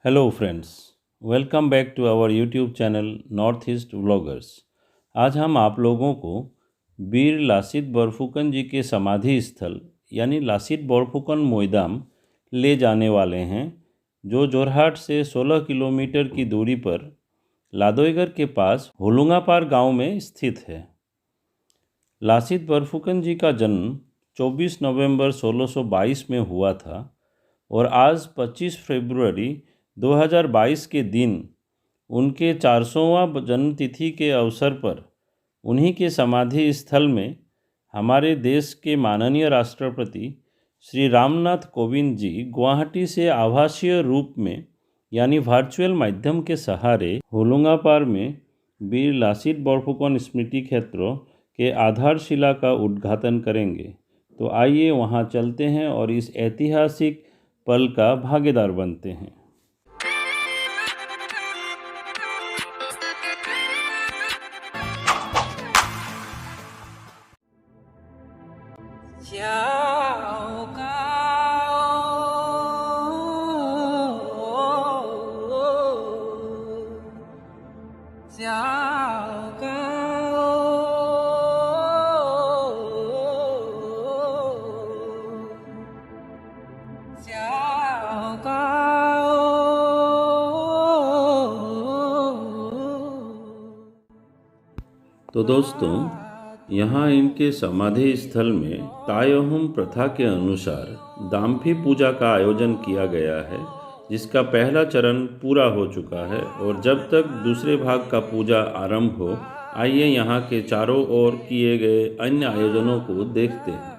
Hello friends, welcome back to our YouTube channel north east vloggers. आज हम आप लोगों को वीर लासित बोरफुकन जी के समाधि स्थल यानी लासित बोरफुकन मोइदाम ले जाने वाले हैं, जो जोरहाट से 16 किलोमीटर की दूरी पर लादोईगर के पास होलुंगापार गांव में स्थित है। लासित बोरफुकन जी का जन्म 24 नवंबर 1622 में हुआ था और आज 25 फरवरी 2022 के दिन उनके 400वां जन्मतिथि के अवसर पर उन्हीं के समाधि स्थल में हमारे देश के माननीय राष्ट्रपति श्री रामनाथ कोविंद जी गुवाहाटी से आभासीय रूप में यानी वर्चुअल माध्यम के सहारे होलुंगापार में वीर लासित बोरफुकन स्मृति क्षेत्र के आधारशिला का उद्घाटन करेंगे। तो आइए वहां चलते हैं और इस ऐतिहासिक पल का भागीदार बनते हैं। तो दोस्तों, यहाँ इनके समाधि स्थल में तायहुम प्रथा के अनुसार दाम्फी पूजा का आयोजन किया गया है, जिसका पहला चरण पूरा हो चुका है और जब तक दूसरे भाग का पूजा आरंभ हो, आइए यहाँ के चारों ओर किए गए अन्य आयोजनों को देखते हैं।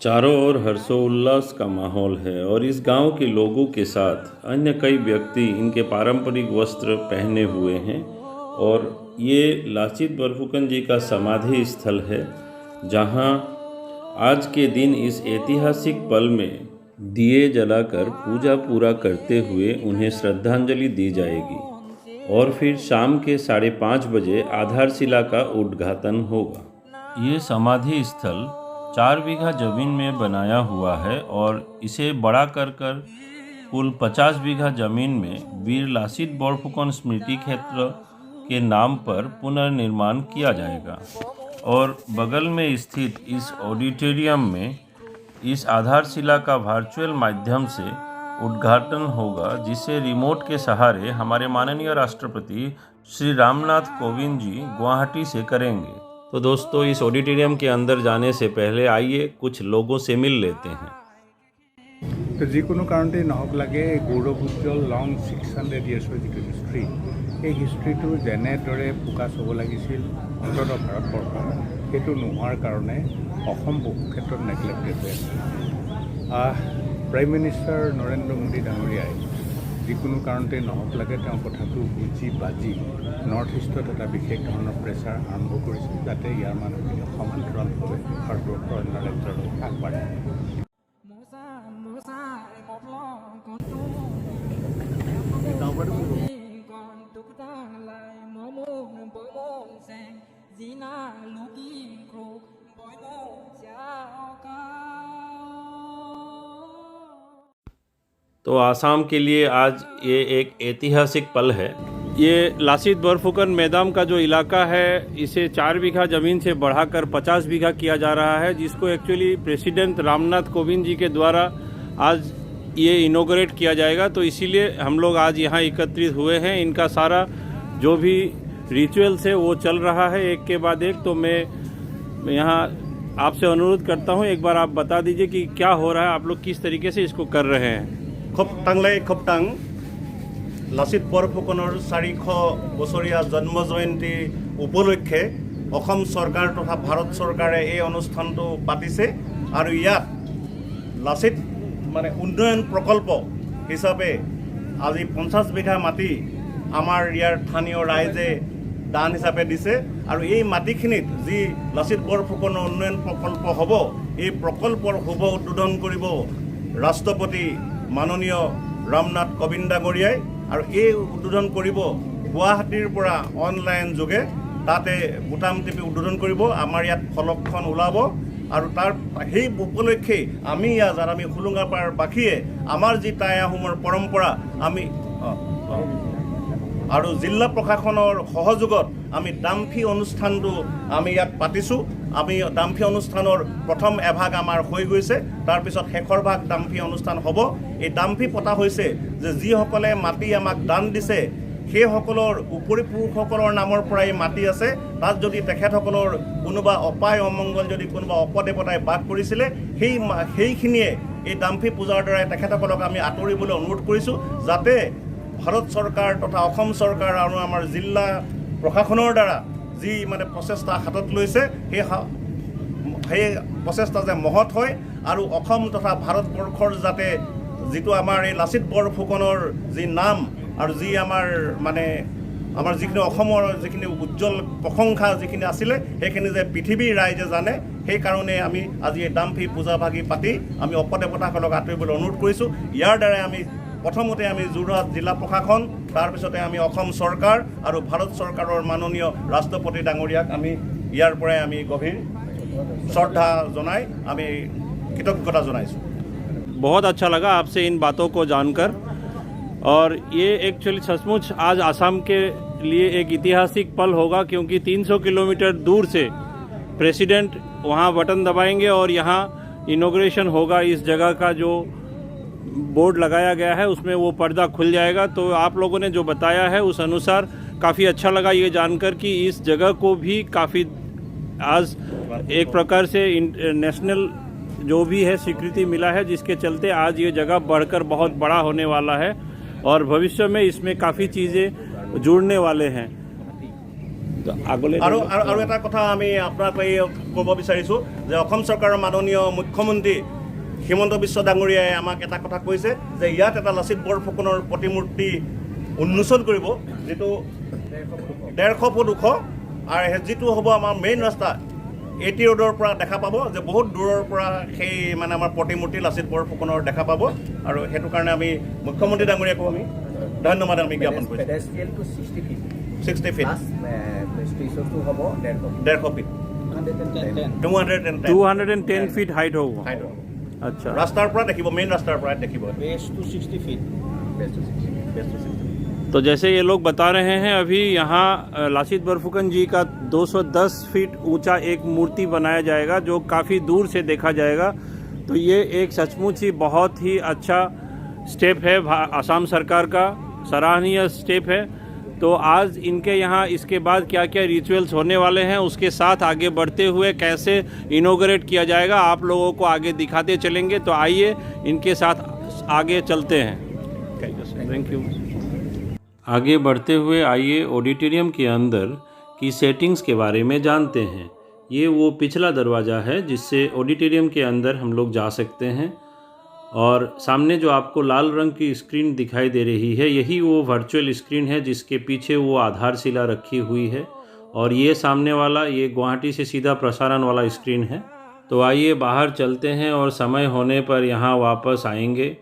चारों ओर हर्षोल्लास का माहौल है और इस गांव के लोगों के साथ अन्य कई व्यक्ति इनके पारंपरिक वस्त्र पहने हुए हैं और ये लासित बोरफुकन जी का समाधि स्थल है, जहां आज के दिन इस ऐतिहासिक पल में दिए जलाकर पूजा पूरा करते हुए उन्हें श्रद्धांजलि दी जाएगी और फिर शाम के 5:30 बजे आधारशिला का उद्घाटन होगा। ये समाधि स्थल 4 बीघा जमीन में बनाया हुआ है और इसे बड़ा कर कुल 50 बीघा जमीन में वीर लासित बोरफुकन स्मृति क्षेत्र के नाम पर पुनर्निर्माण किया जाएगा और बगल में स्थित इस ऑडिटोरियम में इस आधारशिला का वर्चुअल माध्यम से उद्घाटन होगा, जिसे रिमोट के सहारे हमारे माननीय राष्ट्रपति श्री रामनाथ कोविंद जी गुवाहाटी से करेंगे। तो दोस्तों, इस ऑडिटोरियम के अंदर जाने से पहले आइए कुछ लोगों से मिल लेते हैं। तो जिको कारण नहक लगे गौरवोज्जल लंग 600 इयर्सर जी हिस्ट्री, এই হিষ্ট্ৰীটো যেনেদৰে ফোকাছ হ'ব লাগিছিল অন্ততঃ ভাৰতবৰ্ষত, সেইটো নোহোৱাৰ কাৰণে অসম বহু ক্ষেত্ৰত নেগলেক্টেড হৈ আছে। প্ৰাইম মিনিষ্টাৰ নৰেন্দ্ৰ মোদী ডাঙৰীয়াই যিকোনো কাৰণতে নহওক লাগে তেওঁ কথাটো বুজি বাজি নৰ্থ ইষ্টত এটা বিশেষ ধৰণৰ প্ৰেছাৰ আৰম্ভ কৰিছিল, যাতে ইয়াৰ মানুহখিনি সমান্তৰালভাৱে ভাৰতবৰ্ষৰ অন্য ৰাজ্যলৈ আগবাঢ়ে। तो आसाम के लिए आज ये एक ऐतिहासिक पल है। ये लासित बोरफुकन मैदान का जो इलाका है, इसे 4 बीघा ज़मीन से बढ़ाकर 50 बीघा किया जा रहा है, जिसको एक्चुअली प्रेसिडेंट रामनाथ कोविंद जी के द्वारा आज ये इनॉग्रेट किया जाएगा। तो इसीलिए हम लोग आज यहाँ एकत्रित हुए हैं। इनका सारा जो भी रिचुअल्स है वो चल रहा है एक के बाद एक। तो मैं यहाँ आपसे अनुरोध करता हूँ, एक बार आप बता दीजिए कि क्या हो रहा है, आप लोग किस तरीके से इसको कर रहे हैं। खोपटांग लासित बोरफुकনৰ 400 বছৰীয়া জন্ম জয়ন্তী উপলক্ষে অসম চৰকাৰ তথা ভাৰত চৰকাৰে এই অনুষ্ঠানটো পাতিছে আৰু ইয়াত লাচিত উন্নয়ন প্ৰকল্প হিচাপে আজি 50 বিঘা মাটি আমাৰ ইয়াৰ স্থানীয় ৰাইজে দান হিচাপে দিছে আৰু এই মাটিখিনিত যি লাচিত বৰফুকনৰ উন্নয়ন প্ৰকল্প হ'ব, এই প্ৰকল্পৰ শুভ উদ্বোধন কৰিব ৰাষ্ট্ৰপতি মাননীয় ৰামনাথ কোবিন্দ ডাঙৰীয়াই আৰু এই উদ্বোধন কৰিব গুৱাহাটীৰ পৰা অনলাইন যোগে। তাতে বুটাম টিপি উদ্বোধন কৰিব। আমাৰ ইয়াত ফলকখন ওলাব আৰু তাৰ সেই উপলক্ষে আমি আজাৰ আমি হোলোঙাপাৰ বাসীয়ে আমাৰ যি টাই আহোমৰ পৰম্পৰা আমি আৰু জিলা প্ৰশাসনৰ সহযোগত আমি ডাম্ফি অনুষ্ঠানটো আমি ইয়াত পাতিছোঁ। আমি ডাম্ফি অনুষ্ঠানৰ প্ৰথম এভাগ আমাৰ হৈ গৈছে, তাৰপিছত শেষৰ ভাগ ডাম্ফি অনুষ্ঠান হ'ব। এই ডাম্ফি পতা হৈছে যে যিসকলে মাটি আমাক দান দিছে সেইসকলৰ উপৰি পুৰুষসকলৰ নামৰ পৰাই মাটি আছে। তাত যদি তেখেতসকলৰ কোনোবা অপায় অমংগল যদি কোনোবা অপদেৱতাই বাস কৰিছিলে সেইখিনিয়ে এই ডাম্ফি পূজাৰ দ্বাৰাই তেখেতসকলক আমি আঁতৰিবলৈ অনুৰোধ কৰিছোঁ, যাতে ভাৰত চৰকাৰ তথা অসম চৰকাৰ আৰু আমাৰ জিলা প্ৰশাসনৰ দ্বাৰা যি মানে প্ৰচেষ্টা হাতত লৈছে সেই প্ৰচেষ্টা যে মহৎ হয় আৰু অসম তথা ভাৰতবৰ্ষৰ যাতে যিটো আমাৰ এই লাচিত বৰফুকনৰ যি নাম আৰু যি আমাৰ যিখিনি অসমৰ যিখিনি উজ্জ্বল প্ৰশংসা যিখিনি আছিলে সেইখিনি যে পৃথিৱীৰ ৰাইজে জানে, সেইকাৰণে আমি আজি এই ডাম্ফি পূজা ভাগি পাতি আমি অপদেৱতাসকলক আঁতৰিবলৈ অনুৰোধ কৰিছোঁ। ইয়াৰ দ্বাৰাই আমি প্ৰথমতে আমি যোৰহাট জিলা প্ৰশাসন, তাৰপিছতে আমি অসম চৰকাৰ আৰু ভাৰত চৰকাৰৰ মাননীয় ৰাষ্ট্ৰপতি ডাঙৰীয়াক আমি ইয়াৰ পৰাই আমি গভীৰ শ্ৰদ্ধা জনাই আমি কৃতজ্ঞতা জনাইছোঁ। बहुत अच्छा लगा आपसे इन बातों को जानकर, और ये एक्चुअली सचमुच आज असम के लिए एक ऐतिहासिक पल होगा, क्योंकि 300 किलोमीटर दूर से प्रेसिडेंट वहाँ बटन दबाएंगे और यहाँ इनॉग्रेशन होगा। इस जगह का जो बोर्ड लगाया गया है उसमें वो पर्दा खुल जाएगा। तो आप लोगों ने जो बताया है उस अनुसार काफ़ी अच्छा लगा ये जानकर कि इस जगह को भी काफ़ी आज एक प्रकार से नेशनल जो भी है स्वीकृति मिला है, जिसके चलते आज ये जगह बढ़कर बहुत बड़ा होने वाला है और भविष्य में इसमें काफ़ी चीज़ें जुड़ने वाले हैं। तो आगले আৰু এটা কথা আমি আপোনাক ক'ব বিচাৰিছোঁ যে অসম চৰকাৰৰ মাননীয় মুখ্যমন্ত্ৰী হিমন্ত বিশ্ব ডাঙৰীয়াই আমাক এটা কথা কৈছে যে ইয়াত এটা লাচিত বৰফুকনৰ প্ৰতিমূৰ্তি উন্মোচন কৰিব, যিটো 150 ফুট ওখ, আৰু যিটো হ'ব আমাৰ মেইন ৰাস্তা এটি ৰোডৰ পৰা দেখা পাব, যে বহুত দূৰৰ পৰা সেই আমাৰ প্ৰতিমূৰ্তি লাচিত বৰফুকনৰ দেখা পাব। আৰু সেইটো কাৰণে আমি মুখ্যমন্ত্ৰী ডাঙৰীয়াকো আমি ধন্যবাদ আমি জ্ঞাপন কৰিছোঁ। 60 ফিট 150 ফিট 210 फीट हाइट होगा। अच्छा, रास्तार पर देखिए, मेन रास्तार पर देखिए बेस टू 60 फीट। तो जैसे ये लोग बता रहे हैं, अभी यहाँ लासित बरफुकन जी का 210 फीट ऊंचा एक मूर्ति बनाया जाएगा जो काफ़ी दूर से देखा जाएगा। तो ये एक सचमुच ही बहुत ही अच्छा स्टेप है असम सरकार का, सराहनीय स्टेप है। तो आज इनके यहाँ इसके बाद क्या क्या रिचुअल्स होने वाले हैं, उसके साथ आगे बढ़ते हुए कैसे इनॉग्रेट किया जाएगा आप लोगों को आगे दिखाते चलेंगे। तो आइए इनके साथ आगे चलते हैं। Thank you. आगे बढ़ते हुए आइए ऑडिटोरियम के अंदर की सेटिंग्स के बारे में जानते हैं। ये वो पिछला दरवाज़ा है जिससे ऑडिटोरियम के अंदर हम लोग जा सकते हैं, और सामने जो आपको लाल रंग की स्क्रीन दिखाई दे रही है, यही वो वर्चुअल स्क्रीन है जिसके पीछे वो आधारशिला रखी हुई है, और ये सामने वाला ये गुवाहाटी से सीधा प्रसारण वाला स्क्रीन है। तो आइए बाहर चलते हैं और समय होने पर यहाँ वापस आएंगे,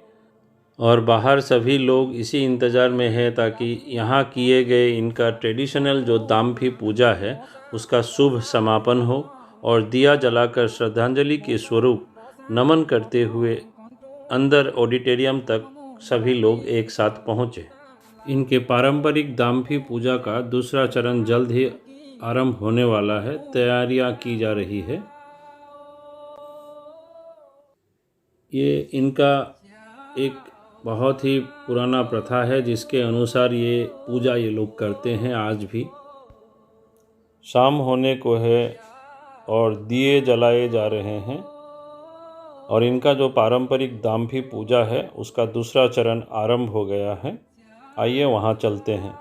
और बाहर सभी लोग इसी इंतज़ार में है ताकि यहाँ किए गए इनका ट्रेडिशनल जो दाम्फी पूजा है उसका शुभ समापन हो, और दिया जलाकर श्रद्धांजलि के स्वरूप नमन करते हुए अंदर ऑडिटोरियम तक सभी लोग एक साथ पहुँचे। इनके पारंपरिक दाम्फी पूजा का दूसरा चरण जल्द ही आरंभ होने वाला है, तैयारियां की जा रही है। ये इनका एक बहुत ही पुराना प्रथा है जिसके अनुसार ये पूजा ये लोग करते हैं आज भी। शाम होने को है और दिए जलाए जा रहे हैं, और इनका जो पारंपरिक दाम्फी पूजा है उसका दूसरा चरण आरंभ हो गया है। आइए वहाँ चलते हैं।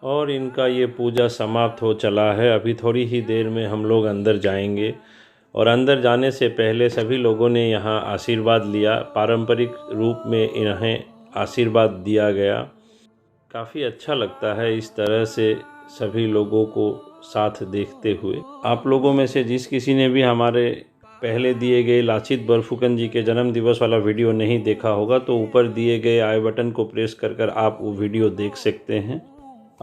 और इनका ये पूजा समाप्त हो चला है। अभी थोड़ी ही देर में हम लोग अंदर जाएंगे और अंदर जाने से पहले सभी लोगों ने यहाँ आशीर्वाद लिया। पारंपरिक रूप में इन्हें आशीर्वाद दिया गया। काफ़ी अच्छा लगता है इस तरह से सभी लोगों को साथ देखते हुए। आप लोगों में से जिस किसी ने भी हमारे पहले दिए गए लाचित बरफुकन जी के जन्म दिवस वाला वीडियो नहीं देखा होगा तो ऊपर दिए गए आई बटन को प्रेस कर आप वो वीडियो देख सकते हैं।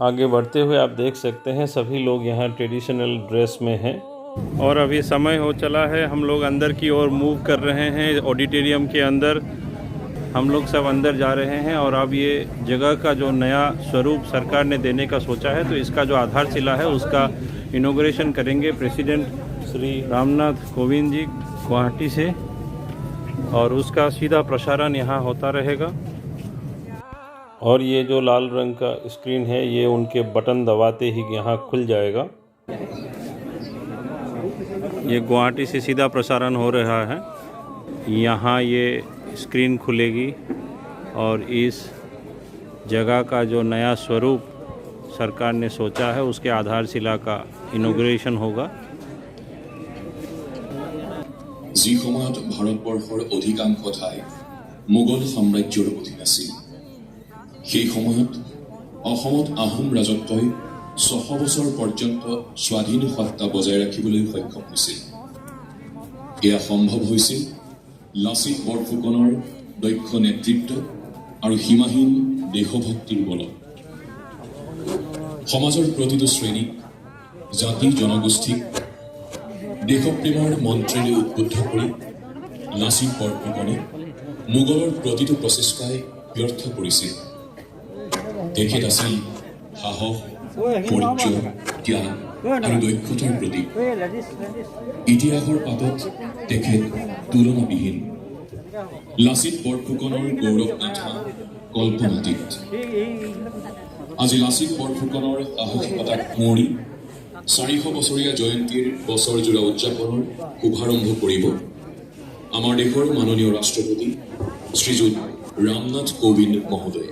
आगे बढ़ते हुए आप देख सकते हैं सभी लोग यहाँ ट्रेडिशनल ड्रेस में हैं। और अभी समय हो चला है, हम लोग अंदर की ओर मूव कर रहे हैं। ऑडिटोरियम के अंदर हम लोग सब अंदर जा रहे हैं और अब ये जगह का जो नया स्वरूप सरकार ने देने का सोचा है तो इसका जो आधारशिला है उसका इनॉग्रेशन करेंगे प्रेसिडेंट श्री रामनाथ कोविंद जी गुवाहाटी से, और उसका सीधा प्रसारण यहाँ होता रहेगा। और ये जो लाल रंग का स्क्रीन है ये उनके बटन दबाते ही यहाँ खुल जाएगा। ये गुवाहाटी से सीधा प्रसारण हो रहा है। यहाँ ये स्क्रीन खुलेगी और इस जगह का जो नया स्वरूप सरकार ने सोचा है उसके आधारशिला का इनॉग्रेशन होगा। যি সময়ত ভাৰতবৰ্ষৰ অধিকাংশ ঠাই মোগল সাম্ৰাজ্যৰ অধীন আছিল, সেই সময়ত অসমত আহোম ৰাজত্বই 600 বছৰ পৰ্যন্ত স্বাধীন সত্তা বজাই ৰাখিবলৈ সক্ষম হৈছিল। এয়া সম্ভৱ হৈছিল লাচিত বৰফুকনৰ দক্ষ নেতৃত্ব আৰু সীমাহীন দেশভক্তিৰ বলত। সমাজৰ প্ৰতিটো শ্ৰেণী, জাতি জনগোষ্ঠীক দেশপ্ৰেমৰ মন্ত্ৰেৰে উদ্বুদ্ধ কৰি লাচিত বৰফুকনে মোগলৰ প্ৰতিটো প্ৰচেষ্টাই ব্যৰ্থ কৰিছিল। তেখেত আছিল সাহস, পৰিচয়, ত্যাগ আৰু দক্ষতাৰ প্ৰতীক। ইতিহাসৰ পাতত তেখেত তুলনাবিহীন। লাচিত বৰফুকনৰ গৌৰৱ গাথা কল্পনাতীত। আজি লাচিত বৰফুকনৰ সাহসিকতাক সুঁৱৰি 400 বছৰীয়া জয়ন্তীৰ বছৰজোৰা উদযাপনৰ শুভাৰম্ভ কৰিব আমাৰ দেশৰ মাননীয় ৰাষ্ট্ৰপতি শ্ৰীযুত ৰামনাথ কোবিন্দ মহোদয়।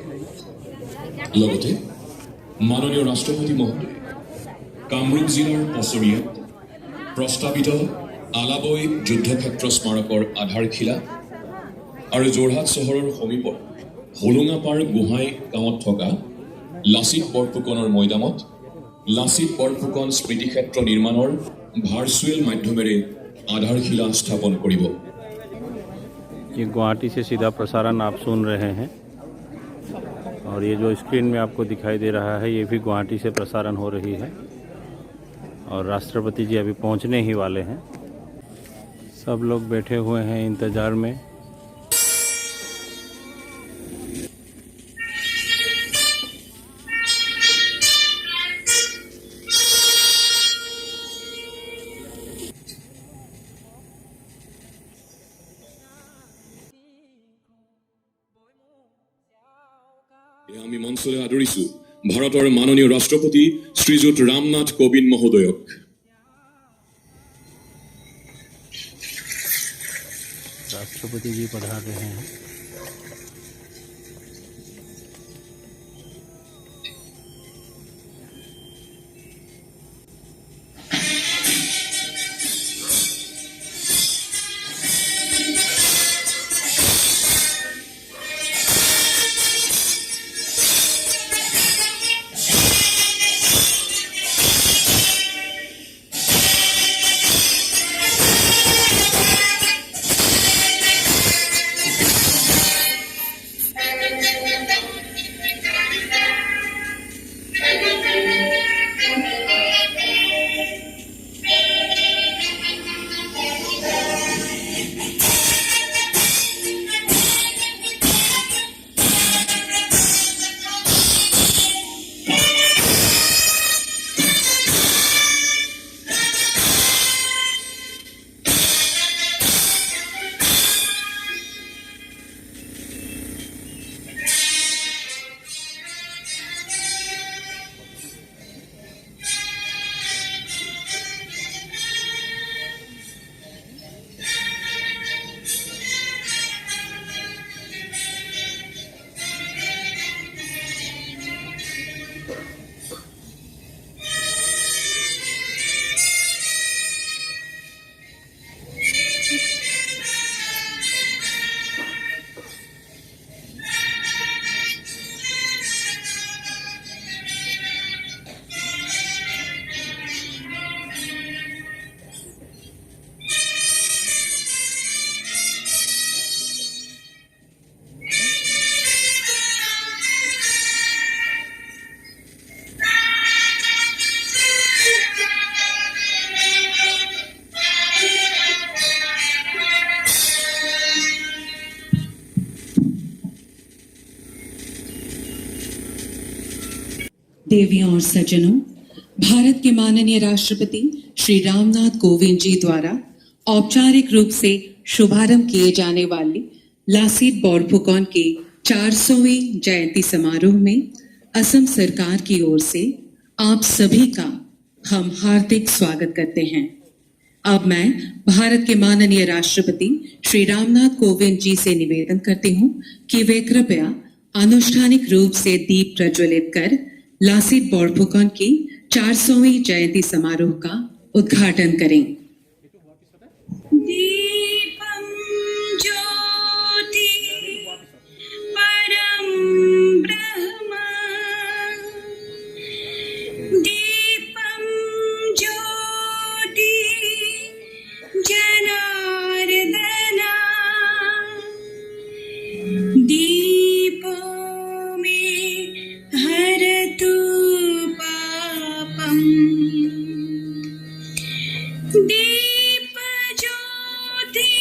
লগতে মাননীয় ৰাষ্ট্ৰপতি মহোদয় কামৰূপ জিলাৰ পছৰিয়াত প্ৰস্তাৱিত আলাবৈ যুদ্ধক্ষেত্ৰ স্মাৰকৰ আধাৰশিলা আৰু যোৰহাট চহৰৰ সমীপত হোলোঙাপাৰ গোহাঁই গাঁৱত থকা লাচিত বৰফুকনৰ মৈদামত লাচিত বৰফুকন স্মৃতিক্ষেত্ৰ নিৰ্মাণৰ ভাৰ্চুৱেল মাধ্যমেৰে आधारशिला स्थापन करिब। ये गुवाहाटी से सीधा प्रसारण आप सुन रहे हैं और ये जो स्क्रीन में आपको दिखाई दे रहा है ये भी गुवाहाटी से प्रसारण हो रही है और राष्ट्रपति जी अभी पहुंचने ही वाले हैं। सब लोग बैठे हुए हैं इंतज़ार में। আমি মঞ্চলৈ আদৰিছো ভাৰতৰ মাননীয় ৰাষ্ট্ৰপতি শ্ৰীযুত ৰামনাথ কোবিন্দ মহোদয়ক। राष्ट्रपति जी पधार रहे हैं। देवियों और सज्जनों, भारत के माननीय राष्ट्रपति श्री रामनाथ कोविंद जी द्वारा औपचारिक रूप से शुभारंभ किए जाने वाले लासित बोरफुकन के 400वीं जयंती समारोह में असम सरकार की ओर से आप सभी का हम हार्दिक स्वागत करते हैं। अब मैं भारत के माननीय राष्ट्रपति श्री रामनाथ कोविंद जी से निवेदन करती हूं कि वे कृपया आनुष्ठानिक रूप से दीप प्रज्वलित कर लासित बोरफुकन की 400वीं जयंती समारोह का उद्घाटन करें। दीपं ज्योति परं ब्रह्म दीपं ज्योति जनार्दना दीपो मे हरतु पापम् दीप ज्योति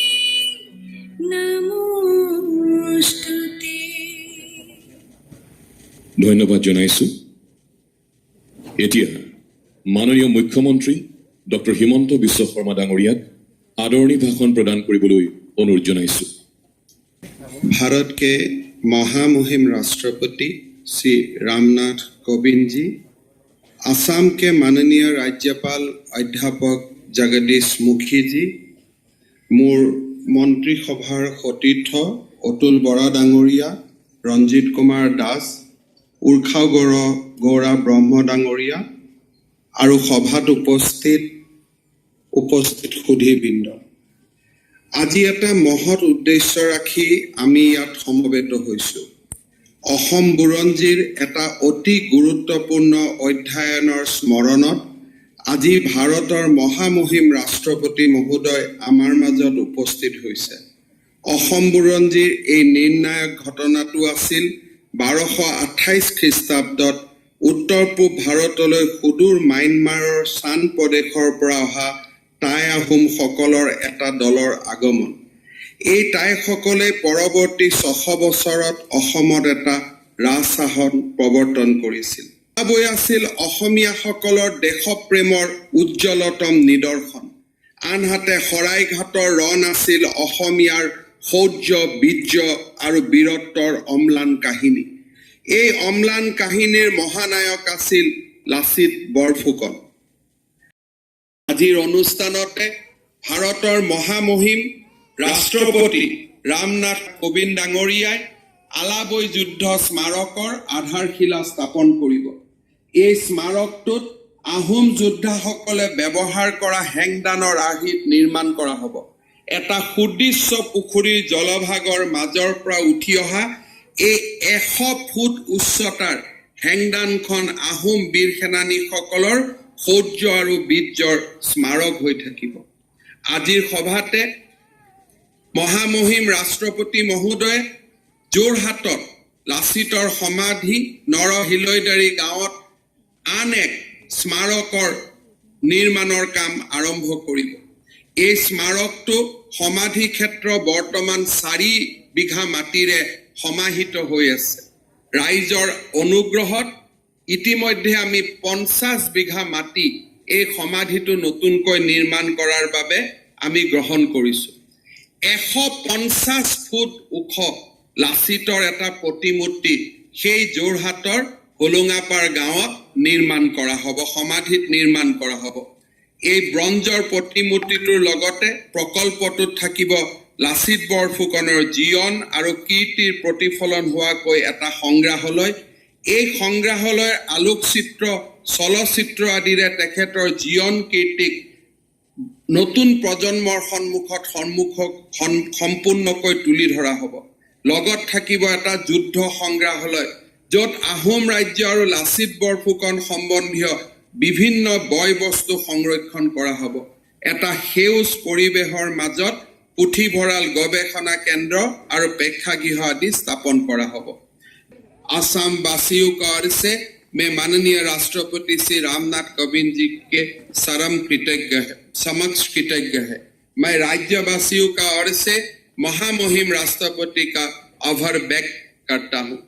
नमोस्तुते। ধন্যবাদ জনাইছো। এতিয়া মাননীয় মুখ্যমন্ত্ৰী ডক্টৰ হিমন্ত বিশ্ব শৰ্মা ডাঙৰীয়াক আদৰণি ভাষণ প্ৰদান কৰিবলৈ অনুৰোধ জনাইছো। भारत के महामहिम राष्ट्रपति श्री रामनाथ कोविंद जी, असम के माननीय राज्यपाल अध्यापक जगदीश मुखी जी, मोर मंत्रीसभार सतीर्थ अतुल बरा डांगरिया, रंजित कुमार दास, उर्खागौर गौरा ब्रह्म डांगरिया और सभात उपस्थित सुधीबृंद, আজি এটা মহৎ উদ্দেশ্য ৰাখি আমি ইয়াত সমবেত হৈছোঁ। অসম বুৰঞ্জীৰ এটা অতি গুৰুত্বপূৰ্ণ অধ্যয়নৰ স্মৰণত আজি ভাৰতৰ মহামহিম ৰাষ্ট্ৰপতি মহোদয় আমাৰ মাজত উপস্থিত হৈছে। অসম বুৰঞ্জীৰ এই নিৰ্ণায়ক ঘটনাটো আছিল 1228 খ্ৰীষ্টাব্দত উত্তৰ পূব ভাৰতলৈ সুদূৰ ম্যানমাৰৰ চান প্ৰদেশৰ পৰা অহা টাই আহোম সকলৰ এটা দলৰ আগমন। এই টাইসকলে পৰৱৰ্তী 600 বছৰত অসমত এটা ৰাজশাসন প্ৰৱৰ্তন কৰিছিল। বৈ আছিল অসমীয়াসকলৰ দেশপ্ৰেমৰ উজ্জ্বলতম নিদৰ্শন। আনহাতে শৰাইঘাটৰ ৰণ আছিল অসমীয়াৰ শৌৰ্য, বীৰ্য আৰু বীৰত্বৰ অম্লান কাহিনী। এই অম্লান কাহিনীৰ মহানায়ক আছিল লাচিত বৰফুকন। আজিৰ অনুষ্ঠানতে ভাৰতৰ মহামহিম ৰাষ্ট্ৰপতি ৰামনাথ কোবিন্দ ডাঙৰীয়াই আলাবৈ যুদ্ধ স্মাৰকৰ আধাৰশিলা স্থাপন কৰিব। এই স্মাৰকটোত আহোম যোদ্ধাসকলে ব্যৱহাৰ কৰা হেংদানৰ আৰ্হিত নিৰ্মাণ কৰা হ'ব। এটা সুদৃশ্য পুখুৰীৰ জলভাগৰ মাজৰ পৰা উঠি অহা এই 100 ফুট উচ্চতাৰ হেংদানখন আহোম বীৰ সেনানীসকলৰ শৌৰ্য আৰু বীৰ্যৰ স্মাৰক হৈ থাকিব। আজিৰ সভাতে মহামহিম ৰাষ্ট্ৰপতি মহোদয়ে যোৰহাটত লাচিতৰ সমাধি নৰহিলৈদাৰী গাঁৱত আন এক স্মাৰকৰ নিৰ্মাণৰ কাম আৰম্ভ কৰিব। এই স্মাৰকটো সমাধি ক্ষেত্ৰ বৰ্তমান 4 বিঘা মাটিৰে সমাহিত হৈ আছে। ৰাইজৰ অনুগ্ৰহত ইতিমধ্যে আমি 50 বিঘা মাটি এই সমাধিটো নতুনকৈ নিৰ্মাণ কৰাৰ বাবে আমি গ্ৰহণ কৰিছোঁ। 150 ফুট ওখ লাচিতৰ এটা প্ৰতিমূৰ্তি সেই যোৰহাটৰ হোলোঙাপাৰ গাঁৱত নিৰ্মাণ কৰা হ'ব, সমাধিত নিৰ্মাণ কৰা হ'ব। এই ব্ৰঞ্জৰ প্ৰতিমূৰ্তিটোৰ লগতে প্ৰকল্পটোত থাকিব লাচিত বৰফুকনৰ জীৱন আৰু কীৰ্তিৰ প্ৰতিফলন হোৱাকৈ এটা সংগ্ৰহালয়। এই সংগ্ৰহালয়ৰ আলোকচিত্ৰ, চলচ্চিত্ৰ আদিৰে তেখেতৰ জীৱন কীৰ্তিক নতুন প্ৰজন্মৰ সন্মুখত সম্পূৰ্ণকৈ তুলি ধৰা হ'ব। লগত থাকিব এটা যুদ্ধ সংগ্ৰহালয়, য'ত আহোম ৰাজ্য আৰু লাচিত বৰফুকন সম্বন্ধীয় বিভিন্ন বয় বস্তু সংৰক্ষণ কৰা হ'ব। এটা সেউজ পৰিৱেশৰ মাজত পুথিভঁৰাল, গৱেষণা কেন্দ্ৰ আৰু প্ৰেক্ষাগৃহ আদি স্থাপন কৰা হ'ব। असम वासियों का ओर से मैं माननीय राष्ट्रपति श्री रामनाथ कोविंद जी के समक्ष कृतज्ञ है। मैं राज्यवासियों का ओर से महामहिम राष्ट्रपति का आभार व्यक्त करता हूँ।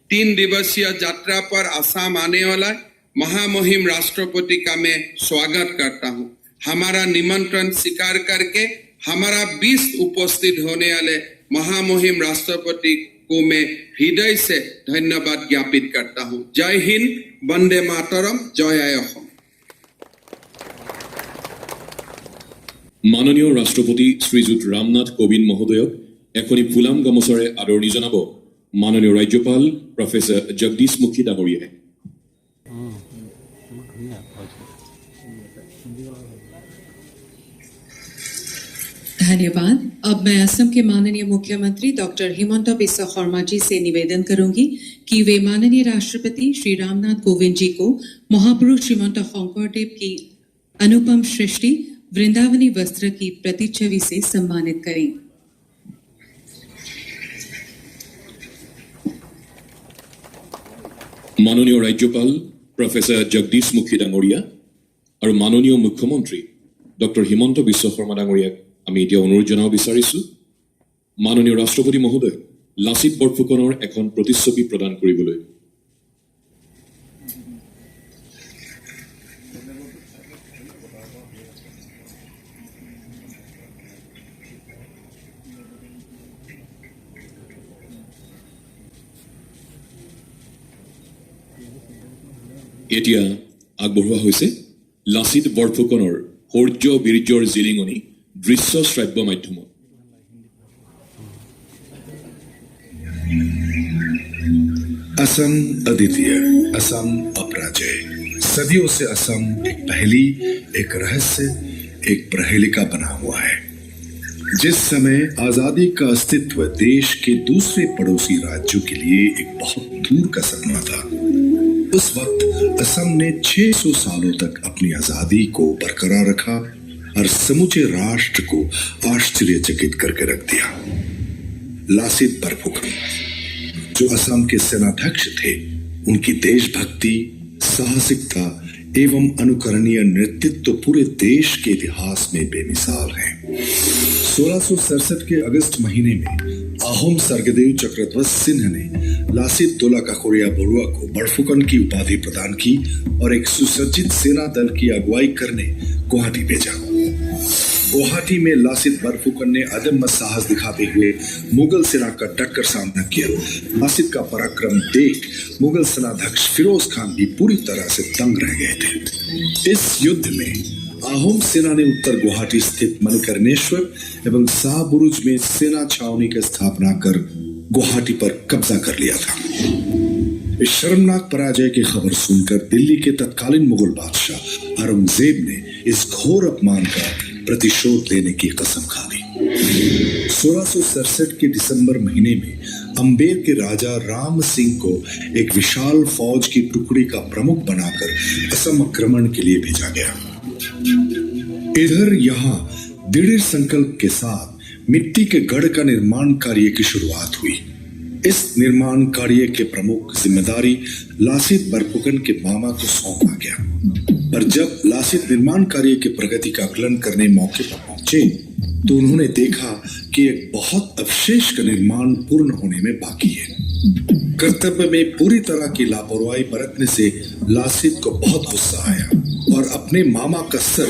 3 दिवसीय यात्रा पर असम आने वाला महामहिम राष्ट्रपति का मैं स्वागत करता हूं। हमारा निमंत्रण स्वीकार करके हमारा 20 उपस्थित होने वाले महामहिम राष्ट्रपति को मैं हृदय से धन्यवाद ज्ञापित करता हूं। जय हिंद, वंदे मातरम, जय आय असम। মাননীয় ৰাষ্ট্ৰপতি শ্ৰীযুত ৰামনাথ কোবিন্দ মহোদয়ক এখনি ফুলাম গামোচাৰে আদৰণি জনাব মাননীয় ৰাজ্যপাল প্ৰফেসৰ জগদীশ মুখী ডাঙৰীয়াই। धन्यवाद। अब मैं असम के माननीय मुख्यमंत्री डॉक्टर हिमंत बिस्वा शर्मा जी से निवेदन करूंगी कि वे माननीय राष्ट्रपति श्री रामनाथ कोविंद जी को महापुरुष श्रीमंत शंकरदेव की अनुपम सृष्टि वृंदावनी वस्त्र की प्रतिच्छवि से सम्मानित करें। মাননীয় ৰাজ্যপাল প্ৰফেসৰ জগদীশ মুখী ডাঙৰীয়া আৰু মাননীয় মুখ্যমন্ত্ৰী ডক্টৰ হিমন্ত বিশ্ব শৰ্মা ডাঙৰীয়াক আমি এতিয়া অনুৰোধ জনাব বিচাৰিছো মাননীয় ৰাষ্ট্ৰপতি মহোদয় লাচিত বৰফুকনৰ এখন প্ৰতিচ্ছবি প্ৰদান কৰিবলৈ। এতিয়া আগবঢ়োৱা হৈছে লাচিত বৰফুকনৰ শৌৰ্য বীৰ্যৰ জিলিঙনি দৃশ্য শ্ৰাব্য মাধ্যমত। असम अद्वितीय, असम अपराजय। सदियों से असम एक पहेली, एक रहस्य, एक प्रहेलिका बना हुआ है। जिस समय आजादी का अस्तित्व देश के दूसरे पड़ोसी राज्यों के लिए एक बहुत दूर का सपना था, उस वक्त असम ने 600 सालों तक अपनी आजादी को बरकरार रखा और समूचे राष्ट्र को आश्चर्यचकित करके रख दिया। लासित बरफुकन जो असम के सेनाध्यक्ष थे, उनकी देशभक्ति, साहसिकता एवं अनुकरणीय नेतृत्व पूरे देश के इतिहास में बेमिसाल है। 1667 के अगस्त महीने में आहोम स्वर्गदेव चक्रध्वज सिंह ने लासित दोला काकोरिया बरुआ को बड़फुकन की उपाधि प्रदान की और एक सुसज्जित सेना दल की अगुवाई करने गुवाहाटी भेजा। गुवाहाटी में लासित बरफुकन ने अदम्य साहस दिखाते हुए मुगल सेना का डटकर सामना किया। लासित का पराक्रम देख मुगल सेनाध्यक्ष फिरोज खान भी पूरी तरह से दंग रह गए थे। इस युद्ध में आहोम सेना ने उत्तर गुवाहाटी स्थित मणिकर्णेश्वर एवं शाहबुरुज में सेना छावनी की स्थापना कर गुवाहाटी पर कब्जा कर लिया था। इस शर्मनाक पराजय की खबर सुनकर दिल्ली के तत्कालीन मुगल बादशाह औरंगजेब ने इस घोर अपमान का प्रतिशोध लेने की कसम खा ली। 1667 के दिसंबर महीने में अम्बेर के राजा राम सिंह को एक विशाल फौज की टुकड़ी का प्रमुख बनाकर असम आक्रमण के लिए भेजा गया। इधर यहाँ दृढ़ संकल्प के साथ मिट्टी के गढ़ का निर्माण कार्य की शुरुआत हुई। इस निर्माण कार्य के प्रमुख जिम्मेदारी लासित बरफुकन के मामा को सौंपा गया। पर जब लासित निर्माण कार्य के प्रगति का आकलन करने मौके पर पहुंचे तो उन्होंने देखा कि एक बहुत अवशेष का निर्माण पूर्ण होने में बाकी है। कर्तव्य में पूरी तरह की लापरवाही बरतने से लासित को बहुत गुस्सा आया और अपने मामा का सर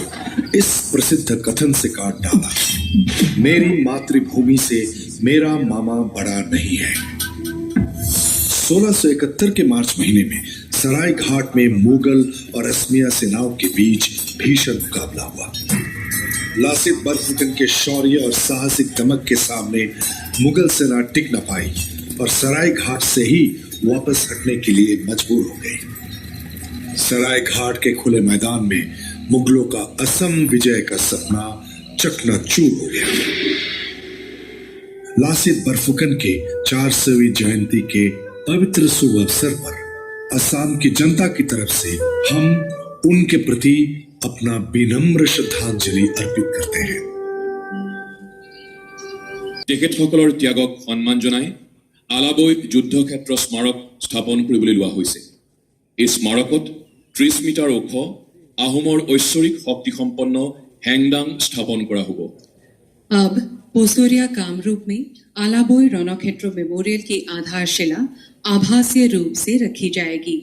इस प्रसिद्ध कथन से काट डाला, मेरी मातृभूमि से मेरा मामा बड़ा नहीं है। 1671 के मार्च महीने में सराय घाट में मुगल और असमिया सेनाओं के बीच भीषण मुकाबला हुआ। लासित बरफुकन के शौर्य और साहसिक दमक के सामने मुगल सेना टिक न पाई और सराय घाट से ही वापस हटने के लिए मजबूर हो गई। सराय घाट के खुले मैदान में मुगलों का असम विजय का सपना चकनाचूर हो गया। लासित बरफुकन के 400वीं जयंती के पवित्र शुभ अवसर पर असम की जनता की तरफ से हम उनके प्रति अपना विनम्र श्रद्धांजलि अर्पित करते हैं। তেখেতসকলৰ ত্যাগক সন্মান জনাই আলাবৈ যুদ্ধক্ষেত্ৰ স্মাৰক স্থাপন কৰিবলৈ লোৱা হৈছে। এই স্মাৰকত 30 মিটাৰ ওখ আহোমৰ ঐশ্বৰিক শক্তিসম্পন্ন হেংদাং স্থাপন কৰা হ'ব। अब पोसोरिया कामरूप में आलाबोई रणक्षेत्र मेमोरियल की आधारशिला आभासीय रूप से रखी जाएगी।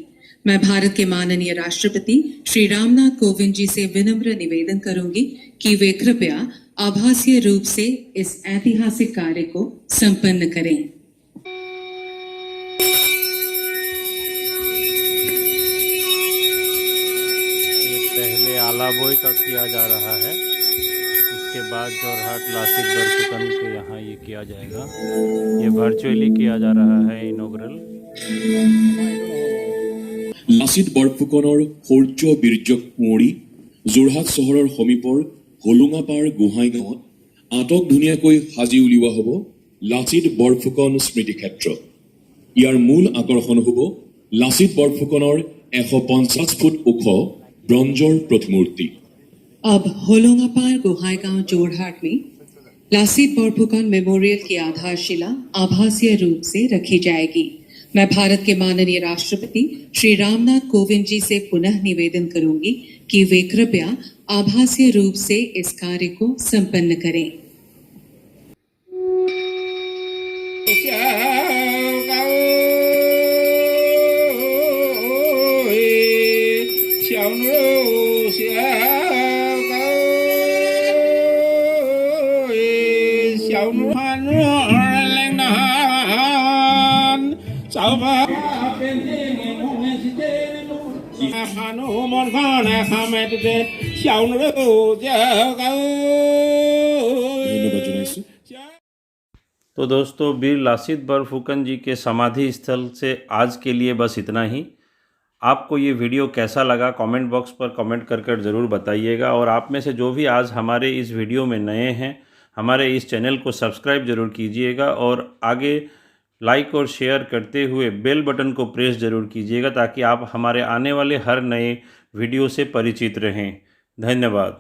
मैं भारत के माननीय राष्ट्रपति श्री रामनाथ कोविंद जी से विनम्र निवेदन करूंगी कि वे कृपया आभासीय रूप से इस ऐतिहासिक कार्य को संपन्न करें। पहले आलाबोई का किया जा रहा है, इसके बाद जोरहाट लासित बरफुकन के यहाँ ये किया जाएगा। ये वर्चुअली किया जा रहा है इनॉग्रल। লাচিত বৰফুকনৰ শৌৰ্য বীৰ্যক কুঁৱৰী যোৰহাট চহৰৰ সমীপৰ হোলোঙাপাৰ গোহাঁইগাঁৱত আটক ধুনীয়াকৈ সাজি উলিওৱা হ'ব লাচিত বৰফুকন স্মৃতিক্ষেত্ৰ। ইয়াৰ মূল আকৰ্ষণ হ'ব লাচিত বৰফুকনৰ 150 ফুট ওখ ব্ৰঞ্জৰ প্ৰতিমূৰ্তি। अब होलोंगापार गोहाईगांव जोरहाट में लासित बोरफुकन मेमोरियल की आधारशिला आभासीय रूप से रखी जाएगी। मैं भारत के माननीय राष्ट्रपति श्री रामनाथ कोविंद जी से पुनः निवेदन करूंगी कि वे कृपया आभासीय रूप से इस कार्य को संपन्न करें। ধন্যবাদ জনাইছোঁ। तो दोस्तों, वीर लासित बरफुकन जी के समाधि स्थल से आज के लिए बस इतना ही। आपको ये वीडियो कैसा लगा कमेंट बॉक्स पर कमेंट कर ज़रूर बताइएगा। और आप में से जो भी आज हमारे इस वीडियो में नए हैं, हमारे इस चैनल को सब्सक्राइब ज़रूर कीजिएगा और आगे लाइक और शेयर करते हुए बेल बटन को प्रेस ज़रूर कीजिएगा ताकि आप हमारे आने वाले हर नए वीडियो से परिचित रहें। धन्यवाद।